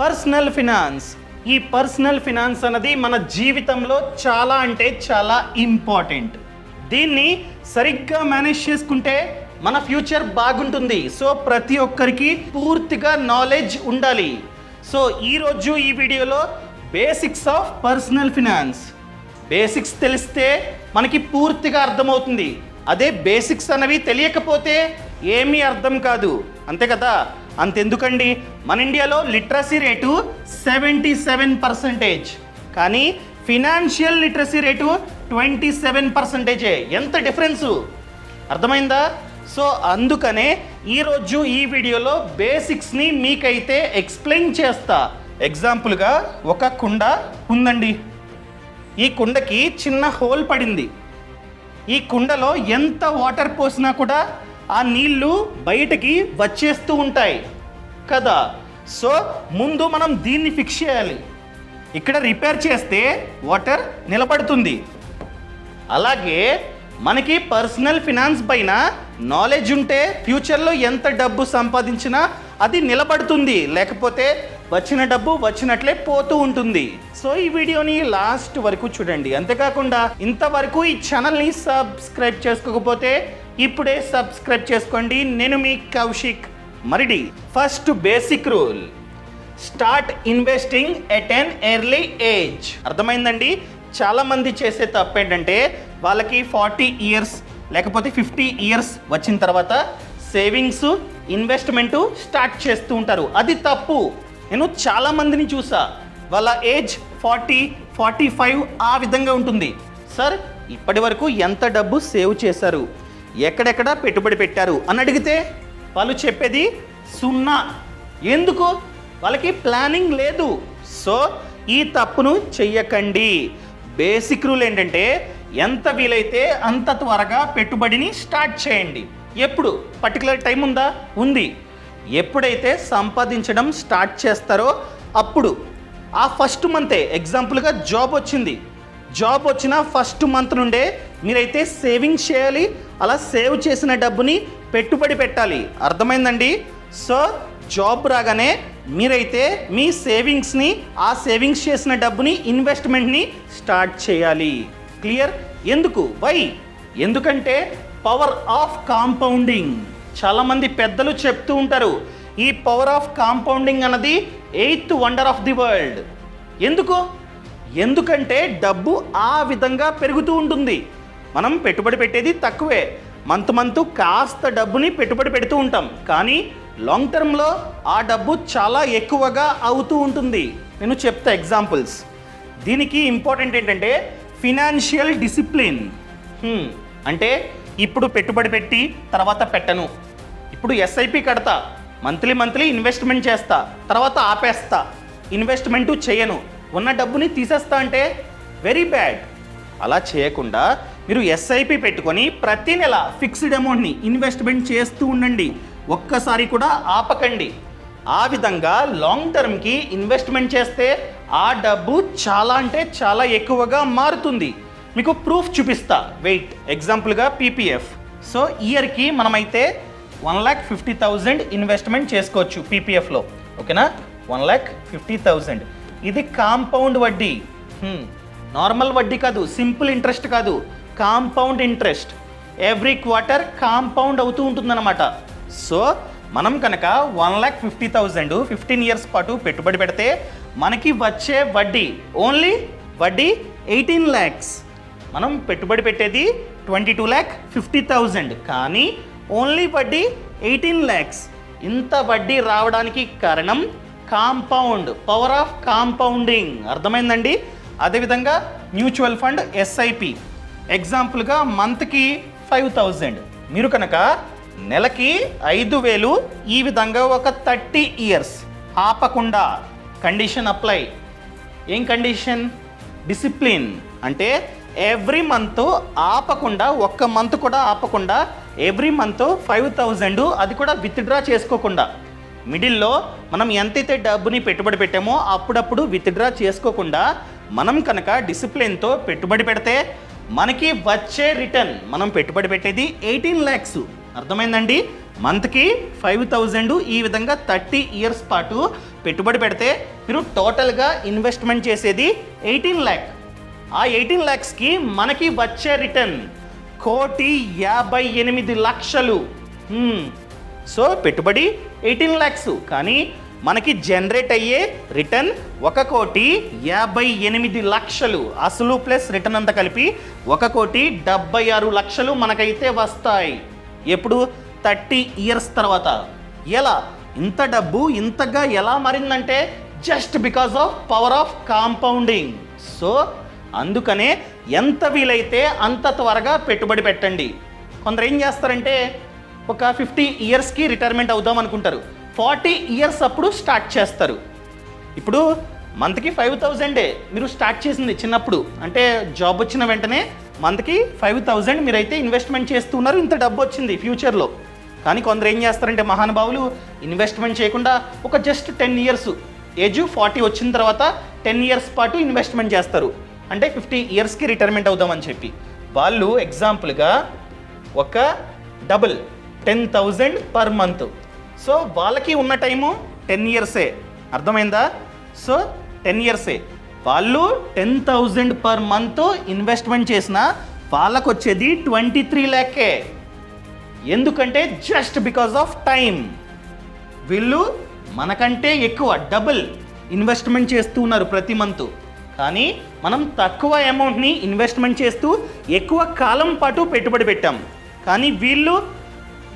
Personal finance. ఈ personal finance అన్నది మన జీవితంలో చాలా అంటే చాలా ఇంపార్టెంట్. దీన్ని సరిగ్గా మేనేజ్ చేసుకుంటే మన ఫ్యూచర్ బాగుంటుంది. సో ప్రతి ఒక్కరికి పూర్తిగా నాలెడ్జ్ ఉండాలి. సో ఈరోజు ఈ వీడియోలో basics of personal finance. Basics తెలిస్తే మనకి పూర్తిగా అర్థమవుతుంది. అదే బేసిక్స్ అన్నవి తెలియకపోతే ఏమీ అర్థం కాదు, అంతే కదా. అంతెందుకండి, మన ఇండియాలో లిటరసీ రేటు 77%, కానీ ఫినాన్షియల్ లిటరసీ రేటు 27%. ఎంత డిఫరెన్సు, అర్థమైందా? సో అందుకనే ఈరోజు ఈ వీడియోలో బేసిక్స్ని మీకైతే ఎక్స్ప్లెయిన్ చేస్తా. ఎగ్జాంపుల్గా ఒక కుండ ఉందండి. ఈ కుండకి చిన్న హోల్ పడింది. ఈ కుండలో ఎంత వాటర్ పోసినా కూడా ఆ నీళ్లు బయటకి వచ్చేస్తూ ఉంటాయి కదా. సో ముందు మనం దీన్ని ఫిక్స్ చేయాలి. ఇక్కడ రిపేర్ చేస్తే వాటర్ నిలబడుతుంది. అలాగే మనకి పర్సనల్ ఫినాన్స్ పైన నాలెడ్జ్ ఉంటే ఫ్యూచర్లో ఎంత డబ్బు సంపాదించినా అది నిలబడుతుంది, లేకపోతే వచ్చిన డబ్బు వచ్చినట్లే పోతూ ఉంటుంది. సో ఈ వీడియోని లాస్ట్ వరకు చూడండి. అంతేకాకుండా ఇంతవరకు ఈ ఛానల్ని సబ్స్క్రైబ్ చేసుకోకపోతే ఇప్పుడే సబ్స్క్రైబ్ చేసుకోండి. నేను మీ Kaushik Maridi. First basic rule, start investing at an early age. అర్థమైందండి? చాలామంది చేసే తప్పు ఏంటంటే వాళ్ళకి 40 ఇయర్స్ లేకపోతే 50 ఇయర్స్ వచ్చిన తర్వాత సేవింగ్స్ ఇన్వెస్ట్మెంటు స్టార్ట్ చేస్తూ ఉంటారు. అది తప్పు. నేను చాలామందిని చూసా, వాళ్ళ ఏజ్ 40, 45 ఆ విధంగా ఉంటుంది. సార్ ఇప్పటి వరకు ఎంత డబ్బు సేవ్ చేశారు, ఎక్కడెక్కడ పెట్టుబడి పెట్టారు అని అడిగితే వాళ్ళు చెప్పేది 0. ఎందుకు? వాళ్ళకి ప్లానింగ్ లేదు. సో ఈ తప్పును చెయ్యకండి. బేసిక్ రూల్ ఏంటంటే ఎంత వీలైతే అంత త్వరగా పెట్టుబడిని స్టార్ట్ చేయండి. ఎప్పుడు పర్టికులర్ టైం ఉందా? ఉంది. ఎప్పుడైతే సంపాదించడం స్టార్ట్ చేస్తారో అప్పుడు ఆ ఫస్ట్ మంతే, ఎగ్జాంపుల్గా జాబ్ వచ్చింది, జాబ్ వచ్చిన ఫస్ట్ మంత్ నుండే మీరైతే సేవింగ్స్ చేయాలి. అలా సేవ్ చేసిన డబ్బుని పెట్టుబడి పెట్టాలి. అర్థమైందండి? సో జాబ్ రాగానే మీరైతే మీ సేవింగ్స్ని, ఆ సేవింగ్స్ చేసిన డబ్బుని, ఇన్వెస్ట్మెంట్ని స్టార్ట్ చేయాలి. క్లియర్? ఎందుకు? వై? ఎందుకంటే పవర్ ఆఫ్ కాంపౌండింగ్. చాలామంది పెద్దలు చెప్తూ ఉంటారు, ఈ పవర్ ఆఫ్ కాంపౌండింగ్ అన్నది 8th wonder of the world. ఎందుకు? ఎందుకంటే డబ్బు ఆ విధంగా పెరుగుతూ ఉంటుంది. మనం పెట్టుబడి పెట్టేది తక్కువే, మంత్ కాస్త డబ్బుని పెట్టుబడి పెడుతూ ఉంటాం, కానీ లాంగ్ టర్మ్లో ఆ డబ్బు చాలా ఎక్కువగా అవుతూ ఉంటుంది. నేను చెప్తా ఎగ్జాంపుల్స్. దీనికి ఇంపార్టెంట్ ఏంటంటే ఫినాన్షియల్ డిసిప్లిన్. అంటే ఇప్పుడు పెట్టుబడి పెట్టి తర్వాత పెట్టను, ఇప్పుడు ఎస్ఐపి కడతా, మంత్లీ ఇన్వెస్ట్మెంట్ చేస్తా, తర్వాత ఆపేస్తా, ఇన్వెస్ట్మెంటు చేయను, ఉన్న డబ్బుని తీసేస్తా అంటే వెరీ బ్యాడ్. అలా చేయకుండా మీరు ఎస్ఐపి పెట్టుకొని ప్రతి నెల ఫిక్స్డ్ అమౌంట్ని ఇన్వెస్ట్మెంట్ చేస్తూ ఉండండి. ఒక్కసారి కూడా ఆపకండి. ఆ విధంగా లాంగ్ టర్మ్కి ఇన్వెస్ట్మెంట్ చేస్తే ఆ డబ్బు చాలా అంటే చాలా ఎక్కువగా మారుతుంది. మీకు ప్రూఫ్ చూపిస్తా, వెయిట్. ఎగ్జాంపుల్గా పీపీఎఫ్. సో ఇయర్కి మనమైతే 1,50,000 ఇన్వెస్ట్మెంట్ చేసుకోవచ్చు పీపీఎఫ్లో. ఓకేనా? 1,50,000. ఇది కాంపౌండ్ వడ్డీ. నార్మల్ వడ్డీ కాదు, సింపుల్ ఇంట్రెస్ట్ కాదు, compound interest. Every quarter compound అవుతూ ఉంటుందన్నమాట. సో మనం కనుక 1,50,000 15 ఇయర్స్ పాటు పెట్టుబడి పెడితే మనకి వచ్చే వడ్డీ, ఓన్లీ వడ్డీ 18 lakhs. మనం పెట్టుబడి పెట్టేది 22,50,000, కానీ ఓన్లీ వడ్డీ 18 lakhs. ఇంత వడ్డీ రావడానికి కారణం కాంపౌండ్, పవర్ ఆఫ్ కాంపౌండింగ్. అర్థమైందండి? అదేవిధంగా మ్యూచువల్ ఫండ్, ఎస్ఐపి. ఎగ్జాంపుల్గా మంత్కి 5,000, మీరు కనుక నెలకి 5,000 ఈ విధంగా ఒక 30 ఇయర్స్ ఆపకుండా, కండిషన్ అప్లై. ఏం కండిషన్? డిసిప్లిన్. అంటే ఎవ్రీ మంత్ ఆపకుండా, ఒక్క మంత్ కూడా ఆపకుండా, ఎవ్రీ మంత్ 5,000, అది కూడా విత్డ్రా చేసుకోకుండా. మిడిల్లో మనం ఎంతైతే డబ్బుని పెట్టుబడి పెట్టామో అప్పుడప్పుడు విత్డ్రా చేసుకోకుండా మనం కనుక డిసిప్లిన్తో పెట్టుబడి పెడితే మనకి వచ్చే రిటర్న్, మనం పెట్టుబడి పెట్టేది 18 lakhs. అర్థమైందండి? మంత్కి 5,000 ఈ విధంగా 30 ఇయర్స్ పాటు పెట్టుబడి పెడితే మీరు టోటల్గా ఇన్వెస్ట్మెంట్ చేసేది 18 lakh. ఆ 18 lakhsకి మనకి వచ్చే రిటర్న్ 1,58,00,000. సో పెట్టుబడి 18 lakhs, కానీ మనకి జనరేట్ అయ్యే రిటర్న్ 1,58,00,000. అసలు ప్లస్ రిటర్న్ అంతా కలిపి 1,76,00,000 మనకైతే వస్తాయి. ఎప్పుడు? 30 years తర్వాత. ఎలా ఇంత డబ్బు ఇంతగా ఎలా మారిందంటే just because of power of compounding. So అందుకనే ఎంత వీలైతే అంత త్వరగా పెట్టుబడి పెట్టండి. కొందరు ఏం చేస్తారంటే ఒక 50 yearsకి రిటైర్మెంట్ అవుదాం అనుకుంటారు, 40 years అప్పుడు స్టార్ట్ చేస్తారు. ఇప్పుడు మంత్కి 5,000 మీరు స్టార్ట్ చేసింది చిన్నప్పుడు, అంటే జాబ్ వచ్చిన వెంటనే మంత్కి 5,000 మీరైతే ఇన్వెస్ట్మెంట్ చేస్తున్నారు, ఇంత డబ్బు వచ్చింది ఫ్యూచర్లో. కానీ కొందరు ఏం చేస్తారంటే మహానుభావులు ఇన్వెస్ట్మెంట్ చేయకుండా ఒక జస్ట్ 10 years, ఏజ్ 40 వచ్చిన తర్వాత 10 years పాటు ఇన్వెస్ట్మెంట్ చేస్తారు, అంటే 50 yearsకి రిటైర్మెంట్ అవుదామని చెప్పి. వాళ్ళు ఎగ్జాంపుల్గా ఒక డబుల్ 10,000 పర్ మంత్. సో వాళ్ళకి ఉన్న టైము 10 years. అర్థమైందా? సో 10 years వాళ్ళు 10,000 పర్ మంత్ ఇన్వెస్ట్మెంట్ చేసిన వాళ్ళకు వచ్చేది 23 lakh. ఎందుకంటే జస్ట్ బికాస్ ఆఫ్ టైం. వీళ్ళు మనకంటే ఎక్కువ డబుల్ ఇన్వెస్ట్మెంట్ చేస్తూ ఉన్నారు ప్రతి మంత్, కానీ మనం తక్కువ అమౌంట్ని ఇన్వెస్ట్మెంట్ చేస్తూ ఎక్కువ కాలం పాటు పెట్టుబడి పెట్టాం. కానీ వీళ్ళు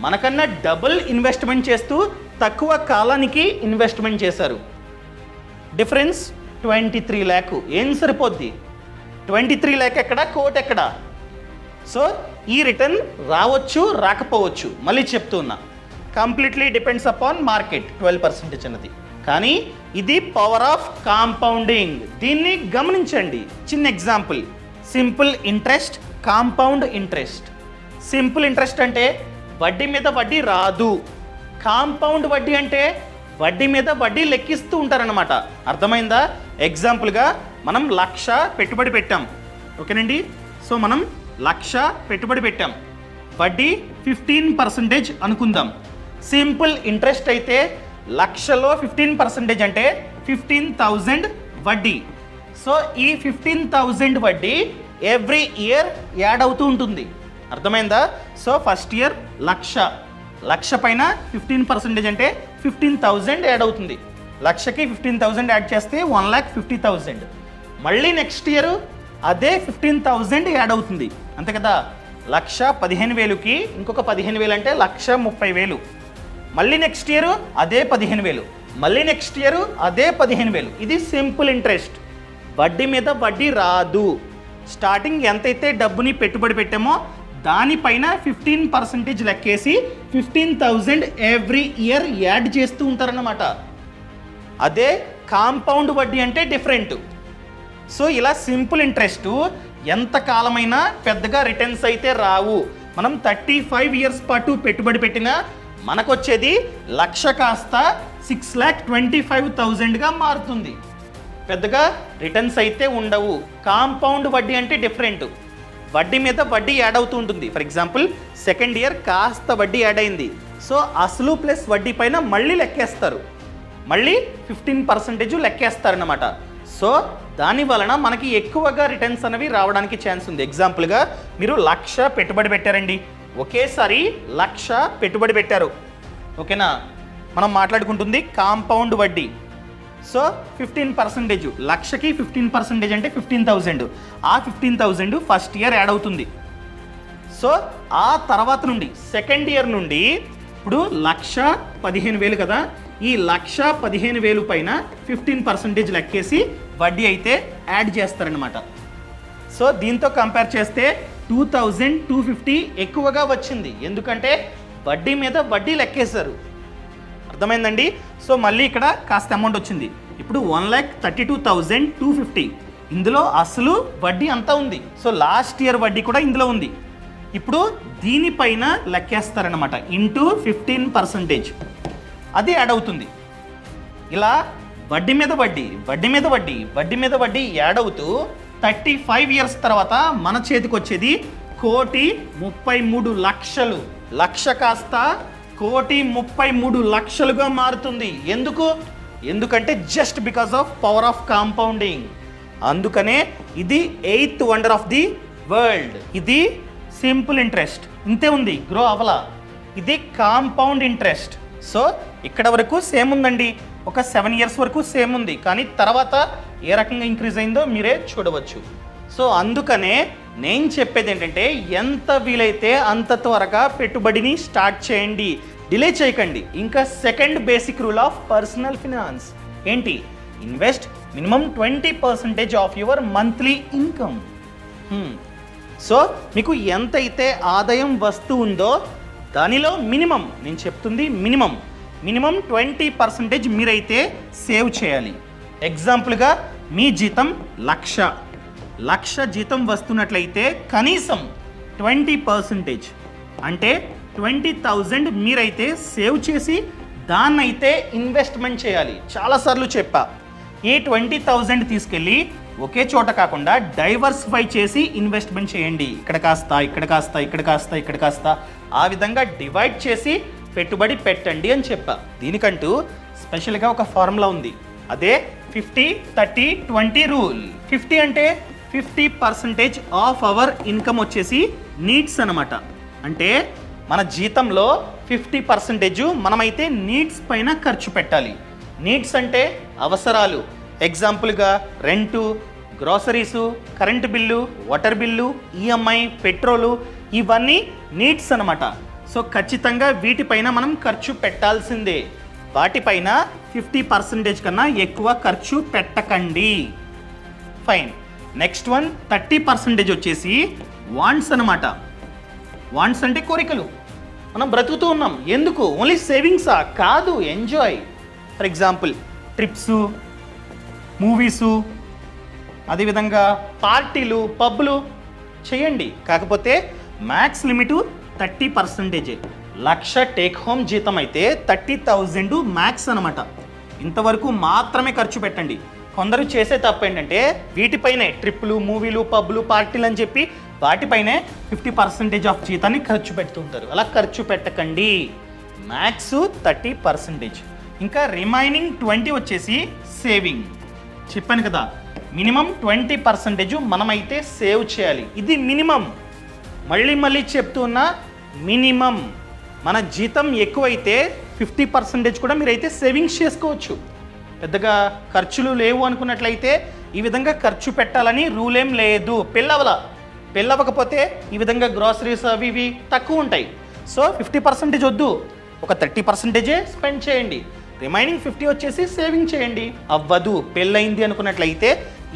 మనకన్నా డబుల్ ఇన్వెస్ట్మెంట్ చేస్తూ తక్కువ కాలానికి ఇన్వెస్ట్మెంట్ చేశారు. Difference 23 lakh. ఏం సరిపోద్ది? 23 lakh ఎక్కడ, కోట్ ఎక్కడ? సో ఈ రిటర్న్ రావచ్చు రాకపోవచ్చు, మళ్ళీ చెప్తున్నా. కంప్లీట్లీ డిపెండ్స్ అపాన్ మార్కెట్ 12% అన్నది. కానీ ఇది పవర్ ఆఫ్ కాంపౌండింగ్. దీన్ని గమనించండి. చిన్న example, simple interest, compound interest. Simple interest అంటే వడ్డీ మీద వడ్డీ రాదు. కాంపౌండ్ వడ్డీ అంటే వడ్డీ మీద వడ్డీ లెక్కిస్తూ ఉంటారనమాట. అర్థమైందా? ఎగ్జాంపుల్గా మనం 1,00,000 పెట్టుబడి పెట్టాం, ఓకేనండి. సో మనం 1,00,000 పెట్టుబడి పెట్టాం, వడ్డీ 15% అనుకుందాం. సింపుల్ ఇంట్రెస్ట్ అయితే 1,00,000లో 15% అంటే 15,000 వడ్డీ. సో ఈ 15,000 వడ్డీ ఎవ్రీ ఇయర్ యాడ్ అవుతూ ఉంటుంది. అర్థమైందా? సో ఫస్ట్ ఇయర్ 1,00,000 పైన 15% అంటే 15,000 యాడ్ అవుతుంది. 1,00,000కి 15,000 యాడ్ చేస్తే 1,50,000. మళ్ళీ నెక్స్ట్ ఇయర్ అదే 15,000 యాడ్ అవుతుంది, అంతే కదా. 1,15,000కి ఇంకొక 15,000 అంటే 1,30,000. మళ్ళీ నెక్స్ట్ ఇయర్ అదే 15,000, మళ్ళీ నెక్స్ట్ ఇయర్ అదే 15,000. ఇది సింపుల్ ఇంట్రెస్ట్. వడ్డీ మీద వడ్డీ రాదు. స్టార్టింగ్ ఎంతైతే డబ్బుని పెట్టుబడి పెట్టామో దానిపైన 15% లెక్కేసి 15,000 ఎవ్రీ ఇయర్ యాడ్ చేస్తూ ఉంటారన్నమాట. అదే కాంపౌండ్ వడ్డీ అంటే డిఫరెంట్. సో ఇలా సింపుల్ ఇంట్రెస్ట్ ఎంత కాలమైనా పెద్దగా రిటర్న్స్ అయితే రావు. మనం 35 years పాటు పెట్టుబడి పెట్టినా మనకొచ్చేది 1,00,000 కాస్త 6,25,000గా మారుతుంది. పెద్దగా రిటర్న్స్ అయితే ఉండవు. కాంపౌండ్ వడ్డీ అంటే డిఫరెంట్. వడ్డీ మీద వడ్డీ యాడ్ అవుతూ ఉంటుంది. ఫర్ ఎగ్జాంపుల్ సెకండ్ ఇయర్ కాస్త వడ్డీ యాడ్ అయింది, సో అసలు ప్లస్ వడ్డీ పైన మళ్ళీ లెక్కేస్తారు, మళ్ళీ 15% లెక్కేస్తారన్నమాట. సో దాని వలన మనకి ఎక్కువగా రిటర్న్స్ అనేవి రావడానికి ఛాన్స్ ఉంది. ఎగ్జాంపుల్గా మీరు 1,00,000 పెట్టుబడి పెట్టారండి, ఒకేసారి 1,00,000 పెట్టుబడి పెట్టారు, ఓకేనా. మనం మాట్లాడుకుంటుంది కాంపౌండ్ వడ్డీ. సో 15%, 1,00,000కి 15% అంటే 15,000. ఆ 15,000 ఫస్ట్ ఇయర్ యాడ్ అవుతుంది. సో ఆ తర్వాత నుండి సెకండ్ ఇయర్ నుండి ఇప్పుడు 1,15,000 కదా, ఈ 1,15,000 పైన 15% లెక్కేసి వడ్డీ అయితే యాడ్ చేస్తారనమాట. సో దీంతో కంపేర్ చేస్తే 2,250 ఎక్కువగా వచ్చింది, ఎందుకంటే వడ్డీ మీద వడ్డీ లెక్కేశారు. అర్థమైందండి? సో మళ్ళీ ఇక్కడ కాస్త అమౌంట్ వచ్చింది. ఇప్పుడు 1,32,250. ఇందులో అసలు వడ్డీ అంతా ఉంది. సో లాస్ట్ ఇయర్ వడ్డీ కూడా ఇందులో ఉంది. ఇప్పుడు దీనిపైన లెక్కేస్తారనమాట, ఇంటూ 15%, అది యాడ్ అవుతుంది. ఇలా వడ్డీ మీద వడ్డీ, వడ్డీ మీద వడ్డీ, వడ్డీ మీద వడ్డీ యాడ్ అవుతూ 35 years తర్వాత మన చేతికి వచ్చేది 1,33,00,000. 1,00,000 కాస్త 1,33,00,000గా మారుతుంది. ఎందుకు? ఎందుకంటే just because of power of compounding. అందుకనే ఇది 8th wonder of the world. ఇది సింపుల్ ఇంట్రెస్ట్, ఇంతే ఉంది, గ్రో అవ్వలా. ఇది కాంపౌండ్ ఇంట్రెస్ట్. సో ఇక్కడ వరకు సేమ్ ఉందండి, ఒక 7 years వరకు సేమ్ ఉంది, కానీ తర్వాత ఏ రకంగా ఇంక్రీజ్ అయిందో మీరే చూడవచ్చు. సో అందుకనే నేను చెప్పేది ఏంటంటే ఎంత వీలైతే అంత త్వరగా పెట్టుబడిని స్టార్ట్ చేయండి, డిలే చేయకండి. ఇంకా second basic rule of personal finance ఏంటి? Invest minimum 20% of your monthly income. So మీకు ఎంతైతే ఆదాయం వస్తూ ఉందో దానిలో మినిమం, నేను చెప్తుంది మినిమం 20% మీరైతే సేవ్ చేయాలి. ఎగ్జాంపుల్గా మీ జీతం 1,00,000 జీతం వస్తున్నట్లయితే కనీసం 20% అంటే 20,000 మీరైతే సేవ్ చేసి దాన్నైతే ఇన్వెస్ట్మెంట్ చేయాలి. చాలాసార్లు చెప్పా, ఈ 20,000 తీసుకెళ్ళి ఒకే చోట కాకుండా డైవర్సిఫై చేసి ఇన్వెస్ట్మెంట్ చేయండి. ఇక్కడ కాస్త, ఇక్కడ కాస్త, ఇక్కడ కాస్త, ఇక్కడ కాస్త, ఆ విధంగా డివైడ్ చేసి పెట్టుబడి పెట్టండి అని చెప్పా. దీనికంటూ స్పెషల్గా ఒక ఫార్ములా ఉంది, అదే 50-30-20 రూల్. 50 అంటే 50% ఆఫ్ అవర్ ఇన్కమ్ వచ్చేసి నీడ్స్ అనమాట. అంటే మన జీతంలో 50% మనమైతే నీడ్స్ పైన ఖర్చు పెట్టాలి. నీడ్స్ అంటే అవసరాలు. ఎగ్జాంపుల్గా rent, groceries, current bill, water bill, EMI, petrol, ఇవన్నీ నీడ్స్ అనమాట. సో ఖచ్చితంగా వీటిపైన మనం ఖర్చు పెట్టాల్సిందే. వాటిపైన 50% కన్నా ఎక్కువ ఖర్చు పెట్టకండి. ఫైన్. నెక్స్ట్ వన్ 30% వచ్చేసి వాంట్స్ అనమాట. వాంట్స్ అంటే కోరికలు. మనం బ్రతుకుతూ ఉన్నాం ఎందుకు? ఓన్లీ సేవింగ్సా? కాదు, enjoy. For example trips, movies, అదేవిధంగా పార్టీలు, పబ్బులు చేయండి. కాకపోతే మ్యాక్స్ లిమిటు 30%. 1,00,000 టేక్ హోమ్ జీతం అయితే 30,000 మ్యాక్స్ అనమాట. ఇంతవరకు మాత్రమే ఖర్చు పెట్టండి. కొందరు చేసే తప్పు ఏంటంటే వీటిపైనే ట్రిప్పులు, మూవీలు, పబ్బులు, పార్టీలు అని చెప్పి వాటిపైనే 50% ఆఫ్ జీతాన్ని ఖర్చు పెడుతుంటారు. అలా ఖర్చు పెట్టకండి. మ్యాక్స్ 30%. ఇంకా రిమైనింగ్ 20 వచ్చేసి సేవింగ్. చెప్పాను కదా, మినిమం 20% మనమైతే సేవ్ చేయాలి. ఇది మినిమం. మళ్ళీ చెప్తున్నా, మినిమం. మన జీతం ఎక్కువైతే 50% కూడా మీరైతే సేవింగ్స్ చేసుకోవచ్చు. పెద్దగా ఖర్చులు లేవు అనుకున్నట్లయితే ఈ విధంగా ఖర్చు పెట్టాలని రూల్ ఏం లేదు. పెళ్ళవకపోతే ఈ విధంగా గ్రాసరీస్ అవి ఇవి తక్కువ ఉంటాయి. సో 50% వద్దు, ఒక 30% స్పెండ్ చేయండి. రిమైనింగ్ 50 వచ్చేసి సేవింగ్ చేయండి. అవ్వదు పెళ్ళయింది అనుకున్నట్లయితే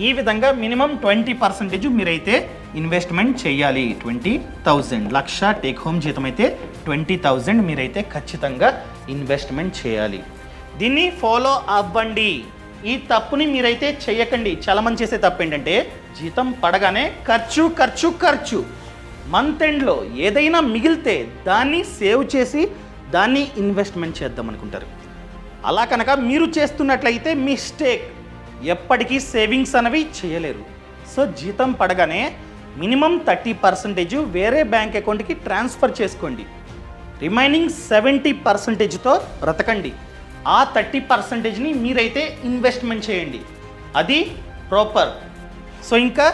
ఈ విధంగా మినిమం 20% మీరైతే ఇన్వెస్ట్మెంట్ చేయాలి. 20,000 1,00,000 టేక్ హోమ్ జీతం అయితే 20,000 మీరైతే ఖచ్చితంగా ఇన్వెస్ట్మెంట్ చేయాలి. దీన్ని ఫాలో అవ్వండి. ఈ తప్పుని మీరైతే చేయకండి. చాలామంది చేసే తప్పు ఏంటంటే జీతం పడగానే ఖర్చు. మంత్ ఎండ్లో ఏదైనా మిగిలితే దాన్ని సేవ్ చేసి దాన్ని ఇన్వెస్ట్మెంట్ చేద్దాం అనుకుంటారు. అలా కనుక మీరు చేస్తున్నట్లయితే మిస్టేక్. ఎప్పటికీ సేవింగ్స్ అనేవి చేయలేరు. సో జీతం పడగానే మినిమం 30% వేరే బ్యాంక్ అకౌంట్కి ట్రాన్స్ఫర్ చేసుకోండి. రిమైనింగ్ 70%తో బ్రతకండి. ఆ 30%ని మీరైతే ఇన్వెస్ట్మెంట్ చేయండి. అది ప్రాపర్. సో ఇంకా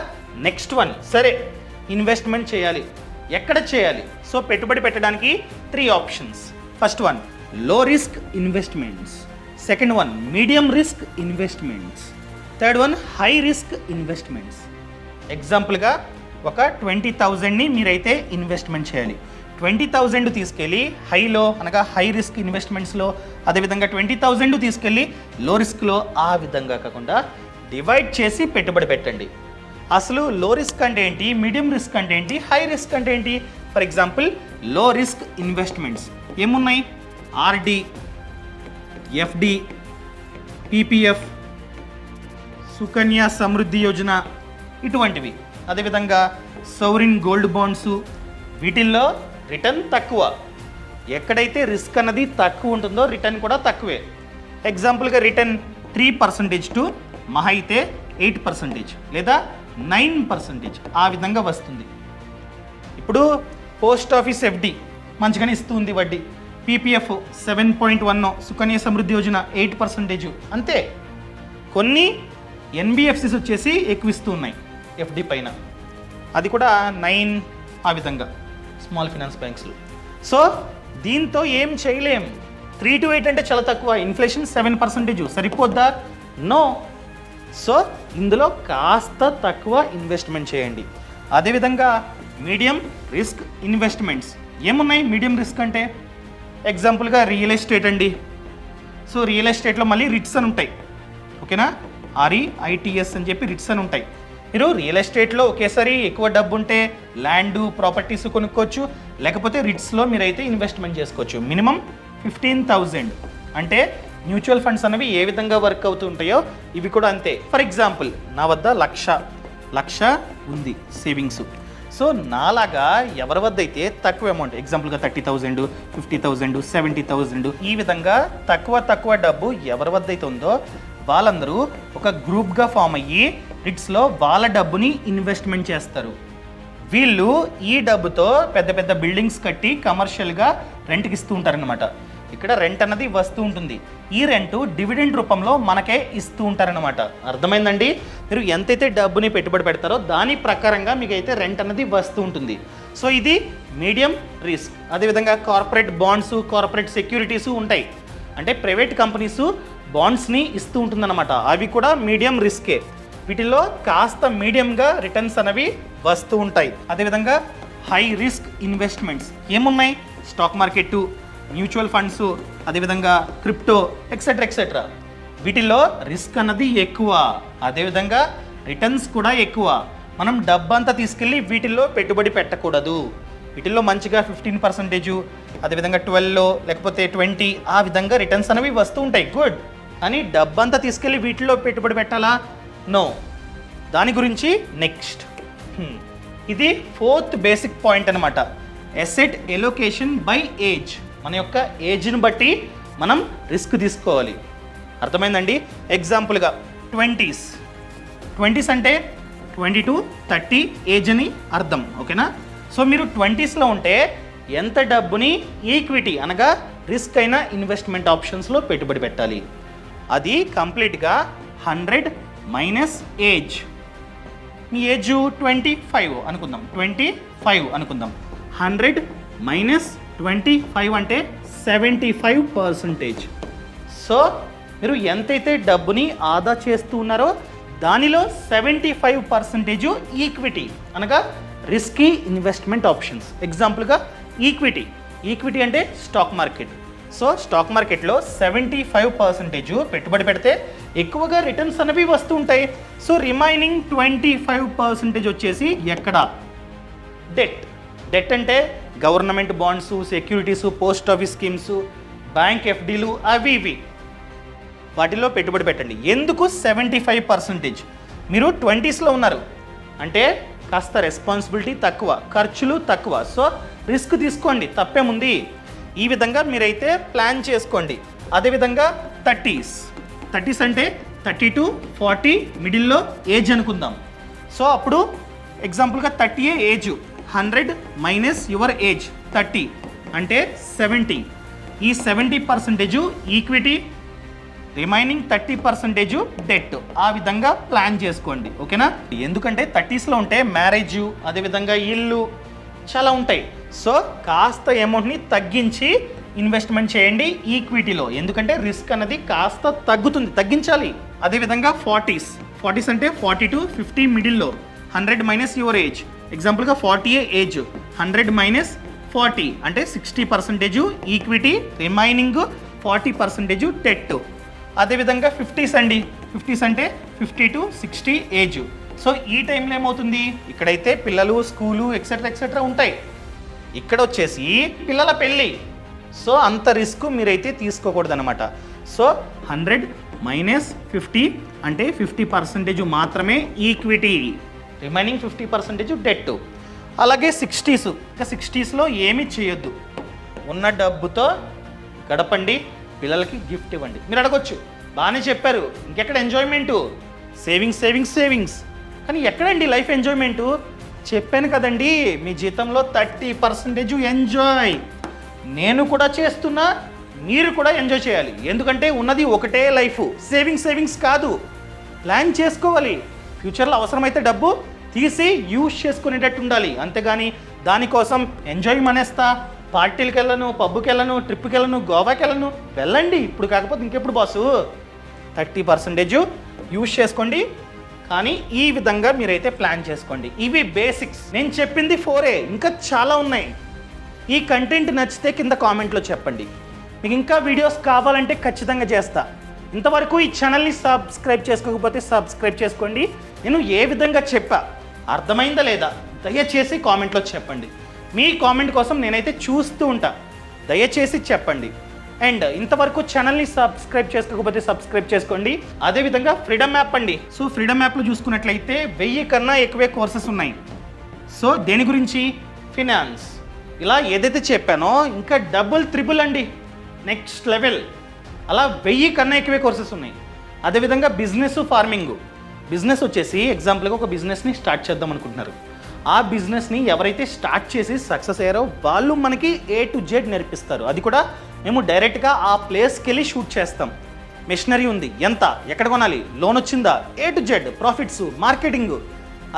నెక్స్ట్ వన్, సరే ఇన్వెస్ట్మెంట్ చేయాలి, ఎక్కడ చేయాలి? సో పెట్టుబడి పెట్టడానికి 3 ఆప్షన్స్. ఫస్ట్ వన్ లో risk investments, second one medium risk investments, third one high risk investments. ఎగ్జాంపుల్గా ఒక 20,000ని మీరైతే ఇన్వెస్ట్మెంట్ చేయాలి. 20,000 తీసుకెళ్ళి హైలో అనగా హై రిస్క్ ఇన్వెస్ట్మెంట్స్లో, అదేవిధంగా 20,000 తీసుకెళ్ళి లో రిస్క్లో, ఆ విధంగా కాకుండా డివైడ్ చేసి పెట్టుబడి పెట్టండి. అసలు లో రిస్క్ అంటే ఏంటి, మీడియం రిస్క్ అంటే ఏంటి, హై రిస్క్ అంటే ఏంటి? ఫర్ ఎగ్జాంపుల్ లో రిస్క్ ఇన్వెస్ట్మెంట్స్ ఏమున్నాయి? RD, FD, PPF, Sukanya Samriddhi Yojana, ఇటువంటివి. అదేవిధంగా సోవరిన్ గోల్డ్ బాండ్స్, వీటిల్లో రిటర్న్ తక్కువ. ఎక్కడైతే రిస్క్ అన్నది తక్కువ ఉంటుందో రిటర్న్ కూడా తక్కువే. ఎగ్జాంపుల్గా రిటర్న్ 3% టు మహా అయితే 8% లేదా 9% ఆ విధంగా వస్తుంది. ఇప్పుడు పోస్ట్ ఆఫీస్ ఎఫ్డి మంచిగానే ఇస్తుంది వడ్డీ. పీపీఎఫ్ 7.1, సుకన్య సమృద్ధి యోజన 8%. అంతే. కొన్ని ఎన్బిఎఫ్సిస్ వచ్చేసి ఎక్కువ ఇస్తూ ఉన్నాయి ఎఫ్డి పైన, అది కూడా 9 ఆ విధంగా స్మాల్ ఫైనాన్స్ బ్యాంక్స్లో. సో దీంతో ఏం చేయలేం. 3 to 8 అంటే చాలా తక్కువ. ఇన్ఫ్లేషన్ 7% సరిపోద్దా? నో. సో ఇందులో కాస్త తక్కువ ఇన్వెస్ట్మెంట్ చేయండి. అదేవిధంగా మీడియం రిస్క్ ఇన్వెస్ట్మెంట్స్ ఏమున్నాయి? మీడియం రిస్క్ అంటే ఎగ్జాంపుల్గా రియల్ ఎస్టేట్ అండి. సో రియల్ ఎస్టేట్లో మళ్ళీ రిట్స్ అని ఉంటాయి, ఓకేనా? REITS అని చెప్పి రిట్స్ అని ఉంటాయి. మీరు రియల్ ఎస్టేట్లో ఒకేసారి ఎక్కువ డబ్బు ఉంటే ల్యాండ్ ప్రాపర్టీస్ కొనుక్కోవచ్చు, లేకపోతే రిట్స్లో మీరైతే ఇన్వెస్ట్మెంట్ చేసుకోవచ్చు. మినిమం 15,000. అంటే మ్యూచువల్ ఫండ్స్ అనేవి ఏ విధంగా వర్క్ అవుతూ ఉంటాయో ఇవి కూడా అంతే. ఫర్ ఎగ్జాంపుల్ నా వద్ద లక్ష ఉంది సేవింగ్స్. సో నాలాగా ఎవరి వద్ద అయితే తక్కువ అమౌంట్, ఎగ్జాంపుల్గా 30,000, 50,000, 70,000 ఈ విధంగా తక్కువ డబ్బు ఎవరి వద్ద అయితే ఉందో వాళ్ళందరూ ఒక గ్రూప్గా ఫామ్ అయ్యి రిట్స్లో వాళ్ళ డబ్బుని ఇన్వెస్ట్మెంట్ చేస్తారు. వీళ్ళు ఈ డబ్బుతో పెద్ద పెద్ద బిల్డింగ్స్ కట్టి కమర్షియల్గా రెంట్కి ఇస్తూ ఉంటారనమాట. ఇక్కడ రెంట్ అన్నది వస్తూ ఉంటుంది. ఈ రెంట్ డివిడెండ్ రూపంలో మనకే ఇస్తూ ఉంటారనమాట. అర్థమైందండి? మీరు ఎంతైతే డబ్బుని పెట్టుబడి పెడతారో దాని ప్రకారంగా మీకు అయితే రెంట్ అన్నది వస్తూ ఉంటుంది. సో ఇది మీడియం రిస్క్. అదేవిధంగా కార్పొరేట్ బాండ్స్, కార్పొరేట్ సెక్యూరిటీస్ ఉంటాయి. అంటే ప్రైవేట్ కంపెనీస్ బాండ్స్ని ఇస్తూ ఉంటుందన్నమాట. అవి కూడా మీడియం రిస్కే. వీటిల్లో కాస్త మీడియంగా రిటర్న్స్ అనేవి వస్తూ ఉంటాయి. అదేవిధంగా హై రిస్క్ ఇన్వెస్ట్మెంట్స్ ఏమున్నాయి? స్టాక్ మార్కెట్, మ్యూచువల్ ఫండ్స్, అదేవిధంగా క్రిప్టో ఎక్సెట్రా. వీటిల్లో రిస్క్ అన్నది ఎక్కువ, అదేవిధంగా రిటర్న్స్ కూడా ఎక్కువ. మనం డబ్బంతా తీసుకెళ్ళి వీటిల్లో పెట్టుబడి పెట్టకూడదు. వీటిల్లో మంచిగా 15%, అదేవిధంగా 12 లేకపోతే 20 ఆ విధంగా రిటర్న్స్ అనేవి వస్తూ ఉంటాయి. గుడ్. కానీ డబ్బంతా తీసుకెళ్ళి వీటిల్లో పెట్టుబడి పెట్టాలా? నో. దాని గురించి నెక్స్ట్. ఇది 4th బేసిక్ పాయింట్ అనమాట. Asset allocation by age. మన యొక్క ఏజ్ని బట్టి మనం రిస్క్ తీసుకోవాలి. అర్థమైందండి? ఎగ్జాంపుల్గా 20s అంటే 20 to 30 ఏజ్ అని అర్థం, ఓకేనా? సో మీరు 20sలో ఉంటే ఎంత డబ్బుని ఈక్విటీ అనగా రిస్క్ అయిన ఇన్వెస్ట్మెంట్ ఆప్షన్స్లో పెట్టుబడి పెట్టాలి. అది కంప్లీట్గా 100 మైనస్ ఏజ్. మీ ఏజ్ 25 అనుకుందాం, 25 అనుకుందాం. 100 మైనస్ 25 అంటే 75%. సో మీరు ఎంతైతే డబ్బుని ఆదా చేస్తూ ఉన్నారో దానిలో 75% ఈక్విటీ అనగా రిస్కీ ఇన్వెస్ట్మెంట్ ఆప్షన్స్. ఎగ్జాంపుల్గా ఈక్విటీ అంటే స్టాక్ మార్కెట్. సో స్టాక్ మార్కెట్లో 75% పెట్టుబడి పెడితే ఎక్కువగా రిటర్న్స్ అనేవి వస్తూ ఉంటాయి. సో రిమైనింగ్ 25% వచ్చేసి ఎక్కడ? డెట్ అంటే government bonds, securities, post office schemes, bank ఎఫ్డీలు అవి ఇవి వాటిలో పెట్టుబడి పెట్టండి. ఎందుకు 75%? మీరు 20sలో ఉన్నారు అంటే కాస్త రెస్పాన్సిబిలిటీ తక్కువ, ఖర్చులు తక్కువ. సో రిస్క్ తీసుకోండి, తప్పేముంది. ఈ విధంగా మీరైతే ప్లాన్ చేసుకోండి. అదేవిధంగా 30s అంటే 30 to 40 మిడిల్లో ఏజ్ అనుకుందాం. సో అప్పుడు ఎగ్జాంపుల్గా 30 ఏజ్, 100 మైనస్ యువర్ ఏజ్ 30 అంటే 70. ఈ 70% ఈక్విటీ, రిమైనింగ్ 30% డెట్. ఆ విధంగా ప్లాన్ చేసుకోండి, ఓకేనా? ఎందుకంటే 30sలో ఉంటే మ్యారేజ్, అదేవిధంగా ఇల్లు చాలా ఉంటాయి. సో కాస్త అమౌంట్ని తగ్గించి ఇన్వెస్ట్మెంట్ చేయండి ఈక్విటీలో. ఎందుకంటే రిస్క్ అనేది కాస్త తగ్గించాలి. అదేవిధంగా 40s అంటే 40 to 50 మిడిల్లో 100 మైనస్ యువర్ ఏజ్. ఎగ్జాంపుల్గా 40 ఏజ్, 100 మైనస్ 40 అంటే 60% ఈక్విటీ, రిమైనింగ్ 40% డెట్. అదేవిధంగా 50s అండి. 50s అంటే 50 to 60 ఏజ్. సో ఈ టైంలో ఏమవుతుంది? ఇక్కడైతే పిల్లలు, స్కూలు ఎక్సెట్రా ఉంటాయి. ఇక్కడ వచ్చేసి పిల్లల పెళ్ళి. సో అంత రిస్క్ మీరైతే తీసుకోకూడదు అనమాట. సో 100 మైనస్ 50 అంటే 50% మాత్రమే ఈక్విటీ, రిమైనింగ్ 50% డెట్. అలాగే 60s, ఇంకా 60sలో ఏమీ చేయొద్దు. ఉన్న డబ్బుతో గడపండి, పిల్లలకి గిఫ్ట్ ఇవ్వండి. మీరు అడగొచ్చు, బాగానే చెప్పారు, ఇంకెక్కడ ఎంజాయ్మెంటు? సేవింగ్స్. కానీ ఎక్కడండి లైఫ్ ఎంజాయ్మెంటు? చెప్పాను కదండి, మీ జీతంలో 30% ఎంజాయ్. నేను కూడా చేస్తున్నా, మీరు కూడా ఎంజాయ్ చేయాలి. ఎందుకంటే ఉన్నది ఒకటే లైఫ్. సేవింగ్స్ కాదు, ప్లాన్ చేసుకోవాలి. ఫ్యూచర్లో అవసరమైతే డబ్బు తీసి యూజ్ చేసుకునేటట్టు ఉండాలి. అంతేగాని దానికోసం ఎంజాయ్ మానేస్తా, పార్టీలకు వెళ్ళను, పబ్కి వెళ్ళను, ట్రిప్కి వెళ్ళను, గోవాకి వెళ్ళను. వెళ్ళండి, ఇప్పుడు కాకపోతే ఇంకెప్పుడు బాసు. 30% యూజ్ చేసుకోండి, కానీ ఈ విధంగా మీరైతే ప్లాన్ చేసుకోండి. ఇవి బేసిక్స్. నేను చెప్పింది 4A, ఇంకా చాలా ఉన్నాయి. ఈ కంటెంట్ నచ్చితే కింద కామెంట్లో చెప్పండి. మీకు ఇంకా వీడియోస్ కావాలంటే ఖచ్చితంగా చేస్తా. ఇంతవరకు ఈ ఛానల్ని సబ్స్క్రైబ్ చేసుకోకపోతే సబ్స్క్రైబ్ చేసుకోండి. నేను ఏ విధంగా చెప్పా అర్థమైందా లేదా దయచేసి కామెంట్లో చెప్పండి. మీ కామెంట్ కోసం నేనైతే చూస్తూ ఉంటా, దయచేసి చెప్పండి. అండ్ ఇంతవరకు ఛానల్ని సబ్స్క్రైబ్ చేసుకోకపోతే సబ్స్క్రైబ్ చేసుకోండి. అదేవిధంగా ఫ్రీడమ్ యాప్ అండి. సో ఫ్రీడమ్ యాప్లో చూసుకున్నట్లయితే 1000 కన్నా ఎక్కువే కోర్సెస్ ఉన్నాయి. సో దేని గురించి? ఫినాన్స్. ఇలా ఏదైతే చెప్పానో ఇంకా డబుల్ త్రిబుల్ అండి, నెక్స్ట్ లెవెల్. అలా 1000 కన్నా ఎక్కువే కోర్సెస్ ఉన్నాయి. అదేవిధంగా బిజినెస్, ఫార్మింగ్. బిజినెస్ వచ్చేసి ఎగ్జాంపుల్గా ఒక బిజినెస్ని స్టార్ట్ చేద్దాం అనుకుంటున్నారు. ఆ బిజినెస్ని ఎవరైతే స్టార్ట్ చేసి సక్సెస్ అయ్యారో వాళ్ళు మనకి A to Z నేర్పిస్తారు. అది కూడా మేము డైరెక్ట్గా ఆ ప్లేస్కి వెళ్ళి షూట్ చేస్తాం. మెషినరీ ఉంది, ఎంత, ఎక్కడ కొనాలి, లోన్ వచ్చిందా, A to Z, profits, marketing.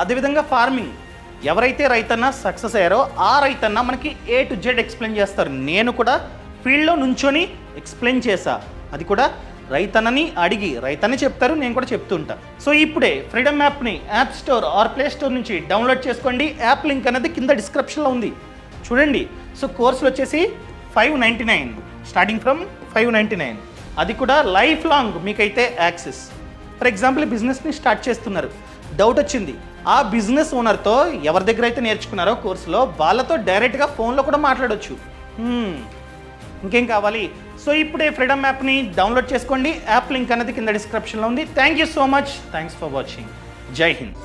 అదేవిధంగా ఫార్మింగ్. ఎవరైతే రైతన్న సక్సెస్ అయ్యారో ఆ రైతన్న మనకి A to Z ఎక్స్ప్లెయిన్ చేస్తారు. నేను కూడా ఫీల్డ్లో నుంచొని ఎక్స్ప్లెయిన్ చేశా. అది కూడా రైతన్నని అడిగి, రైతన్నే చెప్తారు, నేను కూడా చెప్తుంటా. సో ఇప్పుడే ఫ్రీడమ్ యాప్ని app store or play store నుంచి డౌన్లోడ్ చేసుకోండి. యాప్ లింక్ అనేది కింద డిస్క్రిప్షన్లో ఉంది, చూడండి. సో కోర్సులు వచ్చేసి 599, స్టార్టింగ్ ఫ్రమ్ 599. అది కూడా లైఫ్ లాంగ్ మీకైతే యాక్సెస్. ఫర్ ఎగ్జాంపుల్ బిజినెస్ని స్టార్ట్ చేస్తున్నారు, డౌట్ వచ్చింది. ఆ బిజినెస్ ఓనర్తో ఎవరి దగ్గర అయితే నేర్చుకున్నారో కోర్సులో వాళ్ళతో డైరెక్ట్గా ఫోన్లో కూడా మాట్లాడవచ్చు. ఇంకేం కావాలి? సో ఇప్పుడే ఫ్రీడమ్ యాప్ని డౌన్లోడ్ చేసుకోండి. యాప్ లింక్ అనేది కింద డిస్క్రిప్షన్లో ఉంది. Thank you so much. Thanks for watching. జై హింద్.